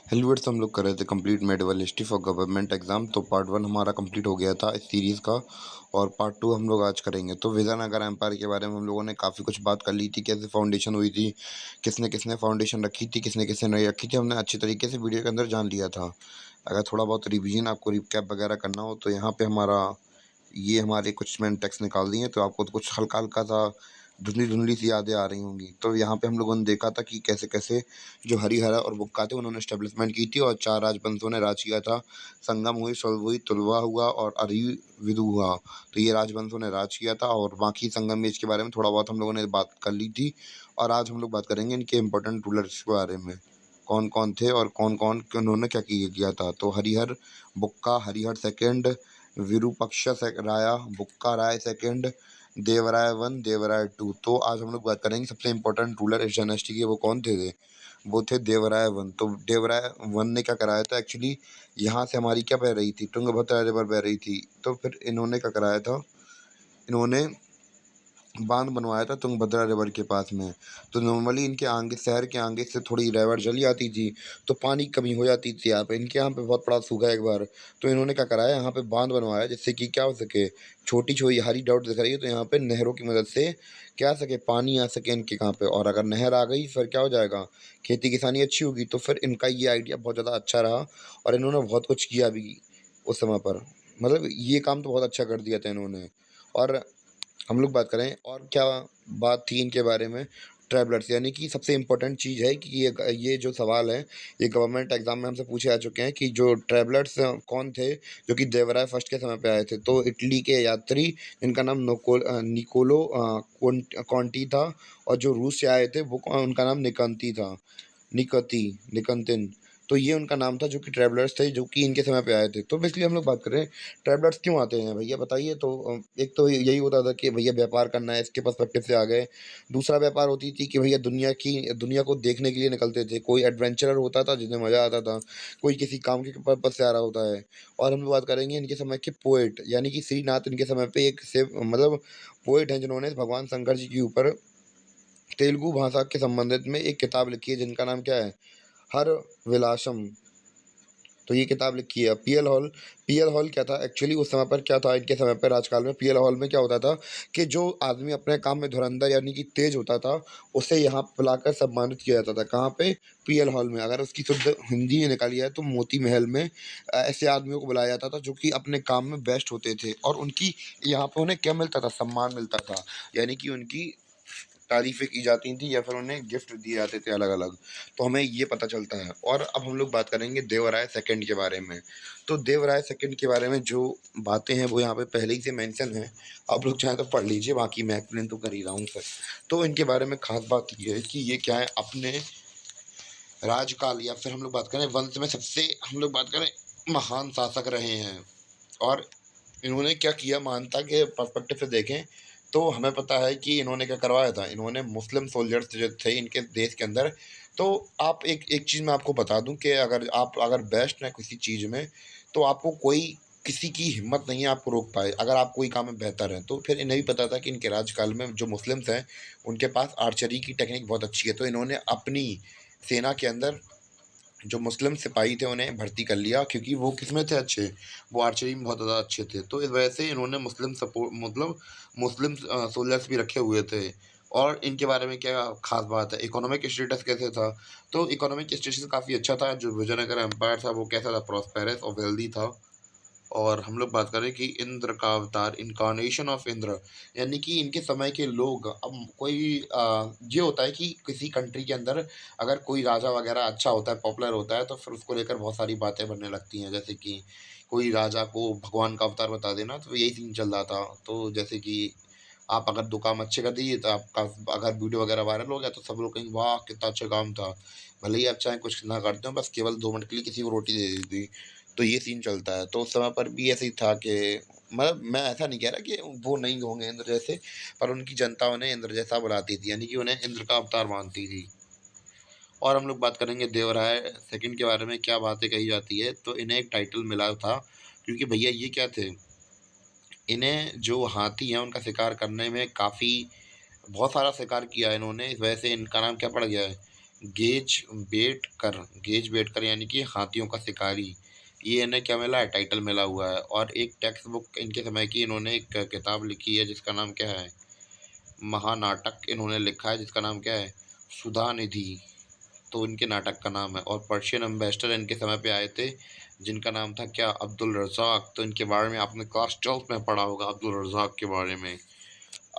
हेलवेट्स हम लोग कर रहे थे complete medieval history for government exam. तो पार्ट 1 हमारा कंप्लीट हो गया था इस सीरीज़ का, और पार्ट 2 हम लोग आज करेंगे। तो विजयनगर एम्पायर के बारे में हम लोगों ने काफ़ी कुछ बात कर ली थी, कैसे फाउंडेशन हुई थी, किसने किसने फाउंडेशन रखी थी, किसने किसने नहीं रखी थी, हमने अच्छी तरीके से वीडियो के अंदर जान लिया था। अगर थोड़ा बहुत रिवीजन आपको रिकैप वगैरह करना हो तो यहाँ पे हमारे कुछ मैंने टेक्स्ट निकाल दिए, तो आपको तो कुछ हल्का हल्का सा धुंधली-धुंधली सी यादें आ रही होंगी। तो यहाँ पे हम लोगों ने देखा था कि कैसे-कैसे जो हरिहरा और बुक्का थे उन्होंने एस्टेब्लिशमेंट की थी और 4 राजवंशों ने राज किया था। संगम हुई, शल्व हुई, तुलवा हुआ और अरिविदु हुआ। तो ये राजवंशों ने राज किया था, और बाकी संगम एज के बारे में थोड़ा बहुत हम लोगों ने बात कर ली थी। और आज हम लोग बात करेंगे इनके इम्पोर्टेंट रूलर्स के बारे में। कौन-कौन थे और कौन-कौन उन्होंने क्या किया था। तो Harihara Bukka, Harihara second, Virupaksha Raya, Bukka Raya second, Devaraya one, Devaraya two. तो आज हम लोग बात करेंगे सबसे इम्पोर्टेंट रूलर इस डायनेस्टी के, वो कौन थे। वो थे देवराय वन। तो देवराय वन ने क्या कराया था एक्चुअली, यहाँ से हमारी क्या बह रही थी, तुंगभद्रा रिवर बह रही थी। तो फिर इन्होंने क्या कराया था, इन्होंने बांध बनवाया था तुंगभद्रा रिवर के पास में। तो नॉर्मली इनके आगे, शहर के आगे से थोड़ी रिवर चली आती थी, तो पानी की कमी हो जाती थी यहाँ पे। इनके यहाँ पे बहुत बड़ा सूखा एक बार, तो इन्होंने क्या कराया, यहाँ पे बांध बनवाया जिससे कि क्या हो सके, छोटी छोटी हरी डॉट दिख रही है तो यहाँ पे नहरों की मदद से क्या सके, पानी आ सके इनके यहाँ पे। और अगर नहर आ गई फिर क्या हो जाएगा, खेती किसानी अच्छी होगी। तो फिर इनका ये आइडिया बहुत ज़्यादा अच्छा रहा, और इन्होंने बहुत कुछ किया भी उस समय पर। मतलब ये काम तो बहुत अच्छा कर दिया था इन्होंने। और हम लोग बात करें और क्या बात थी इनके बारे में, ट्रैवलर्स, यानी कि सबसे इम्पोर्टेंट चीज़ है कि ये जो सवाल है, ये गवर्नमेंट एग्जाम में हमसे पूछे आ चुके हैं कि जो ट्रैवलर्स कौन थे जो कि देवराय फर्स्ट के समय पे आए थे। तो इटली के यात्री जिनका नाम निकोलो कॉन्टी था, और जो रूस से आए थे वो उनका नाम निकंती था, निकंतिन। तो ये उनका नाम था जो कि ट्रैवलर्स थे, जो कि इनके समय पे आए थे। तो बेसिकली हम लोग बात कर रहे हैं ट्रैवलर्स क्यों आते हैं भैया बताइए। तो एक तो यही होता था कि भैया व्यापार करना है, इसके पर्सपेक्टिव से आ गए। दूसरा व्यापार होती थी कि भैया दुनिया को देखने के लिए निकलते थे। कोई एडवेंचरर होता था जिन्हें मज़ा आता था, कोई किसी काम के पर्पज से आ रहा होता है। और हम लोग बात करेंगे इनके समय के पोएट, यानी कि श्रीनाथ इनके समय पे एक से मतलब पोएट हैं जिन्होंने भगवान शंकर जी के ऊपर तेलुगु भाषा के संबंधित में एक किताब लिखी है जिनका नाम क्या है, हर विलासम। तो ये किताब लिखी है पीएल हॉल क्या था एक्चुअली, उस समय पर क्या था इनके समय पर राजकाल में, पीएल हॉल में क्या होता था कि जो आदमी अपने काम में धुरंधर यानी कि तेज होता था, उसे यहाँ बुलाकर सम्मानित किया जाता था। कहाँ पे, पीएल हॉल में। अगर उसकी शुद्ध हिंदी में निकाली जाए तो मोती महल में ऐसे आदमियों को बुलाया जाता था जो कि अपने काम में बेस्ट होते थे, और उनकी यहाँ पे उन्हें क्या मिलता था, सम्मान मिलता था। यानी कि उनकी तारीफ़ें की जाती थी या फिर उन्हें गिफ्ट दिए जाते थे अलग अलग। तो हमें ये पता चलता है। और अब हम लोग बात करेंगे देवराय सेकंड के बारे में। तो देवराय सेकंड के बारे में जो बातें हैं वो यहाँ पे पहले ही से मेंशन है, आप लोग चाहें तो पढ़ लीजिए, बाकी मैं एक्सप्लेन तो कर ही रहा हूँ सर। तो इनके बारे में खास बात ये है कि ये क्या है, अपने राजकाल या फिर हम लोग बात करें वंश में सबसे, हम लोग बात करें महान शासक रहे हैं। और इन्होंने क्या किया, मानवता के पर्सपेक्टिव से देखें तो हमें पता है कि इन्होंने क्या करवाया था, इन्होंने मुस्लिम सोल्जर्स जो थे इनके देश के अंदर। तो आप एक एक चीज़ मैं आपको बता दूं कि अगर बेस्ट हैं किसी चीज़ में, तो आपको कोई, किसी की हिम्मत नहीं है आपको रोक पाए। अगर आप कोई काम में बेहतर हैं, तो फिर इन्हें भी पता था कि इनके राजकाल में जो मुस्लिम्स हैं उनके पास आर्चरी की टेक्निक बहुत अच्छी है। तो इन्होंने अपनी सेना के अंदर जो मुस्लिम सिपाही थे उन्हें भर्ती कर लिया, क्योंकि वो किसमें थे अच्छे, वो आर्चरी में बहुत ज़्यादा अच्छे थे। तो इस वजह से इन्होंने मुस्लिम सोल्जर्स भी रखे हुए थे। और इनके बारे में क्या खास बात है, इकोनॉमिक स्टेटस कैसे था। तो इकोनॉमिक स्टेटस काफ़ी अच्छा था। जो विजयनगर एम्पायर था वो कैसा था, प्रॉस्पेरस और वेल्दी था। और हम लोग बात करें कि इंद्र का अवतार, इनकारनेशन ऑफ इंद्र, यानी कि इनके समय के लोग, अब कोई ये होता है कि किसी कंट्री के अंदर अगर कोई राजा वगैरह अच्छा होता है, पॉपुलर होता है, तो फिर उसको लेकर बहुत सारी बातें बनने लगती हैं। जैसे कि कोई राजा को भगवान का अवतार बता देना, तो यही सीन चल रहा था। तो जैसे कि आप अगर 2 काम अच्छे कर दिए, तो आपका अगर वीडियो वगैरह वायरल हो गया तो सब लोग कहेंगे वाह कितना अच्छा काम था। भले ही आप चाहे कुछ ना करते हो, बस केवल 2 मिनट के लिए किसी को रोटी दे दी थी। तो ये सीन चलता है। तो उस समय पर भी ऐसे ही था कि मतलब मैं ऐसा नहीं कह रहा कि वो नहीं होंगे इंद्र जैसे, पर उनकी जनता उन्हें इंद्र जैसा बुलाती थी, यानी कि उन्हें इंद्र का अवतार मानती थी। और हम लोग बात करेंगे देवराय सेकंड के बारे में, क्या बातें कही जाती है। तो इन्हें एक टाइटल मिला था क्योंकि भैया ये क्या थे, इन्हें जो हाथी हैं उनका शिकार करने में काफ़ी, बहुत सारा शिकार किया है इन्होंने, इस वजह से इनका नाम क्या पड़ गया है, गेज बेटकर यानी कि हाथियों का शिकारी, ये इन्हें क्या मिला है, टाइटल मिला हुआ है। और एक टेक्स्ट बुक इनके समय की इन्होंने एक किताब लिखी है जिसका नाम क्या है, महानाटक इन्होंने लिखा है जिसका नाम क्या है, सुधा निधि, तो इनके नाटक का नाम है। और पर्शियन एम्बेसडर इनके समय पे आए थे जिनका नाम था क्या, अब्दुल रज़ाक, तो इनके बारे में आपने क्लास 12th में पढ़ा होगा अब्दुल रज़ाक के बारे में।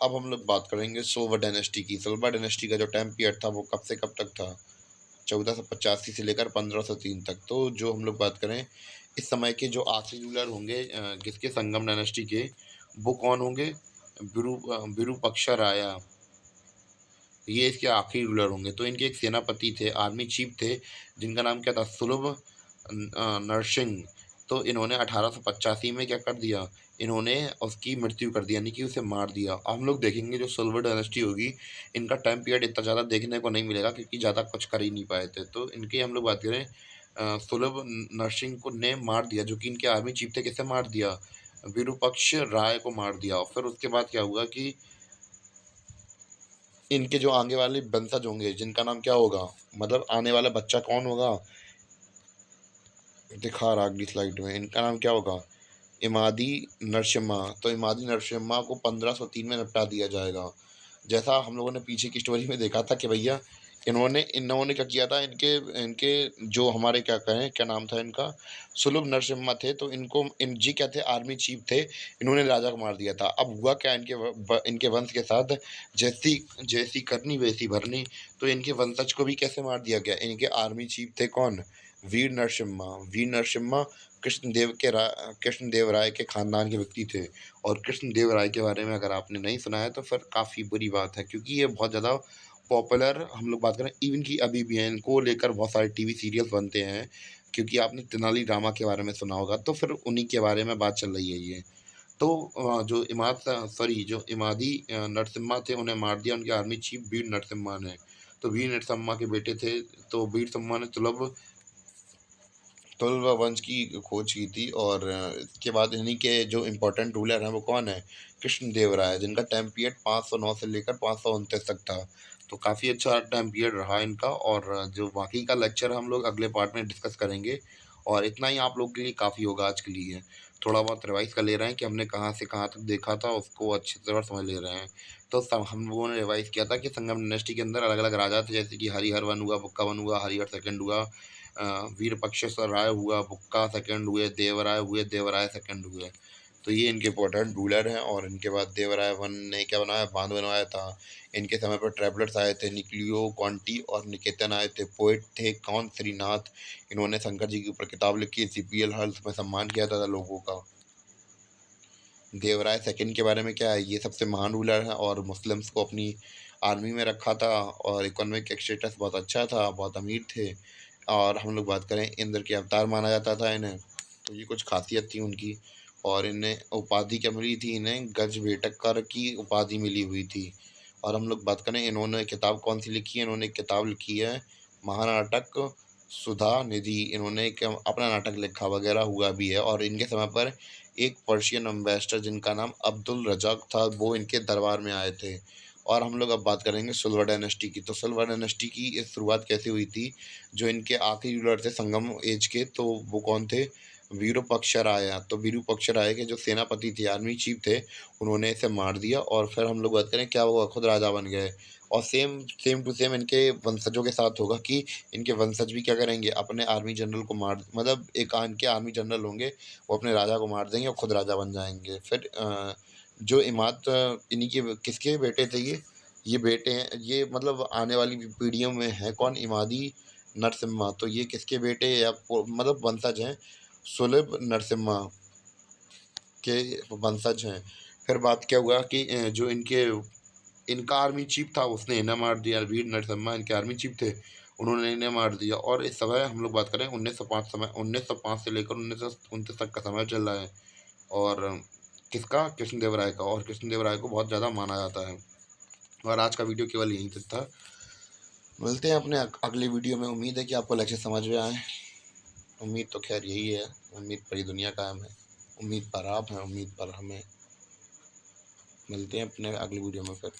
अब हम लोग बात करेंगे सोलवर डायनेस्टी की। सोलवर डायनेस्टी का जो टाइम पीरियड था वो कब से कब तक था, 1485 से लेकर 1503 तक। तो जो हम लोग बात करें इस समय के जो आखिरी रूलर होंगे किसके, संगम डायनेस्टी के, वो कौन होंगे, विरूपाक्ष राया, ये इसके आखिरी रूलर होंगे। तो इनके एक सेनापति थे, आर्मी चीफ थे, जिनका नाम क्या था, सुलभ नरसिंह। तो इन्होंने 1885 में क्या कर दिया, इन्होंने उसकी मृत्यु कर दी, यानी कि उसे मार दिया। अब हम लोग देखेंगे जो सिल्वर डायनेस्टी होगी, इनका टाइम पीरियड इतना ज़्यादा देखने को नहीं मिलेगा क्योंकि ज़्यादा कुछ कर ही नहीं पाए थे। तो इनकी हम लोग बात करें, सुलभ नरसिंह को ने मार दिया, जो कि इनके आर्मी चीफ थे, किसे मार दिया, विरूपाक्ष राय को मार दिया। और फिर उसके बाद क्या हुआ कि इनके जो आगे वाले वंशज होंगे जिनका नाम क्या होगा, मतलब आने वाला बच्चा कौन होगा, दिखा रहा अगली स्लाइड में, इनका नाम क्या होगा, इमादी नरसिम्हा। तो इमादी नरसिम्हा को 1503 में निपटा दिया जाएगा। जैसा हम लोगों ने पीछे की स्टोरी में देखा था कि भैया इन्होंने इन्होंने क्या किया था, इनके इनके जो हमारे क्या कहें, क्या नाम था इनका, सुलभ नरसिम्हा थे। तो इनको इन जी क्या थे, आर्मी चीफ थे, इन्होंने राजा को मार दिया था। अब हुआ क्या इनके इनके वंश के साथ, जैसी जैसी करनी वैसी भरनी। तो इनके वंशज को भी कैसे मार दिया गया, इनके आर्मी चीफ थे कौन, वीर नरसिम्हा। वीर नरसिम्हा कृष्णदेव राय के खानदान के व्यक्ति थे। और कृष्णदेव राय के बारे में अगर आपने नहीं सुना है तो फिर काफ़ी बुरी बात है, क्योंकि ये बहुत ज़्यादा पॉपुलर, हम लोग बात करें इवन की अभी भी है, इनको लेकर बहुत सारे टीवी सीरियल्स बनते हैं। क्योंकि आपने तेनाली रामा के बारे में सुना होगा, तो फिर उन्हीं के बारे में बात चल रही है ये। तो जो इमादी नरसिम्हा थे उन्हें मार दिया उनके आर्मी चीफ वीर नरसिम्हा ने। तो वीर नरसिम्हा के बेटे थे, तो वीर सिम्हा ने तुलवा वंश की खोज की थी। और इसके बाद इन्हीं के जो इम्पोर्टेंट रूलर हैं वो कौन है, कृष्णदेव राय, जिनका टाइम पीरियड 509 से लेकर 529 तक था। तो काफ़ी अच्छा टाइम पीरियड रहा इनका। और जो बाकी का लेक्चर हम लोग अगले पार्ट में डिस्कस करेंगे। और इतना ही आप लोग के लिए काफ़ी होगा आज के लिए। थोड़ा बहुत रिवाइज कर ले रहे हैं कि हमने कहाँ से कहाँ तक देखा था, उसको अच्छी तरह समझ ले रहे हैं। तो हम लोगों ने रिवाइज किया था कि संगम डायनेस्टी के अंदर अलग अलग राजा थे, जैसे कि हरिहर वन हुआ, बुक्का वन हुआ, हरिहर सेकंड हुआ, वीरपक्षेश्वर राय हुआ, बुक्का सेकंड हुए, देवराय हुए, देवराय सेकंड हुए। तो ये इनके इंपॉर्टेंट रूलर हैं। और इनके बाद देवराय वन ने क्या बनाया, बांध बनवाया था। इनके समय पर ट्रैवलर्स आए थे, निक्लियो कॉन्टी और निकेतन आए थे। पोइट थे कौन, श्रीनाथ, इन्होंने शंकर जी के ऊपर किताब लिखी, सीपीएल हल्स में सम्मान किया था लोगों का। देवराय सेकंड के बारे में क्या है, ये सबसे महान रूलर है और मुस्लिम्स को अपनी आर्मी में रखा था। और इकोनॉमिक स्टेटस बहुत अच्छा था, बहुत अमीर थे। और हम लोग बात करें, इंद्र के अवतार माना जाता था इन्हें। तो ये कुछ खासियत थी उनकी। और इन्हें उपाधि क्या मिली थी, इन्हें गजबेटकर की उपाधि मिली हुई थी। और हम लोग बात करें, इन्होंने किताब कौन सी लिखी है, इन्होंने एक किताब लिखी है महानाटक सुधा निधि। इन्होंने एक अपना नाटक लिखा वगैरह हुआ भी है। और इनके समय पर एक पर्शियन एम्बेसडर जिनका नाम अब्दुल रज़ाक था, वो इनके दरबार में आए थे। और हम लोग अब बात करेंगे सिल्वर डायनेस्टी की। तो सिल्वर डायनेस्टी की इस शुरुआत कैसे हुई थी, जो इनके आखिरी रूलर थे संगम एज के, तो वो कौन थे, विरूपाक्ष राय। तो विरूपाक्ष राय के जो सेनापति थे, आर्मी चीफ थे, उन्होंने इसे मार दिया। और फिर हम लोग बात करें क्या हुआ, खुद राजा बन गए। और सेम सेम टू सेम इनके वंशजों के साथ होगा कि इनके वंशज भी क्या करेंगे, अपने आर्मी जनरल को मार, मतलब एक इनके आर्मी जनरल होंगे, वो अपने राजा को मार देंगे और खुद राजा बन जाएंगे। फिर जो इमाद इन्हीं के किसके बेटे थे ये बेटे हैं, ये मतलब आने वाली पीढ़ियों में है कौन, इमादी नरसिम्हा। तो ये किसके बेटे या मतलब वंशज हैं, सुलभ नरसिम्हा के वंशज हैं। फिर बात क्या हुआ कि जो इनके इनका आर्मी चीफ था उसने इन्हें मार दिया, वीर नरसिम्हा इनके आर्मी चीफ थे, उन्होंने इन्हें मार दिया। और इस समय हम लोग बात करें 1905 से लेकर 1929 तक का समय चल रहा है। और किसका, कृष्णदेव राय का। और कृष्णदेव राय को बहुत ज़्यादा माना जाता है। और आज का वीडियो केवल यहीं तक था। मिलते हैं अपने अगले वीडियो में। उम्मीद है कि आपको लेक्चर समझ में आए। उम्मीद तो खैर यही है, उम्मीद पर ही दुनिया कायम है। उम्मीद पर आप हैं, उम्मीद पर हमें। मिलते हैं अपने अगले वीडियो में फिर।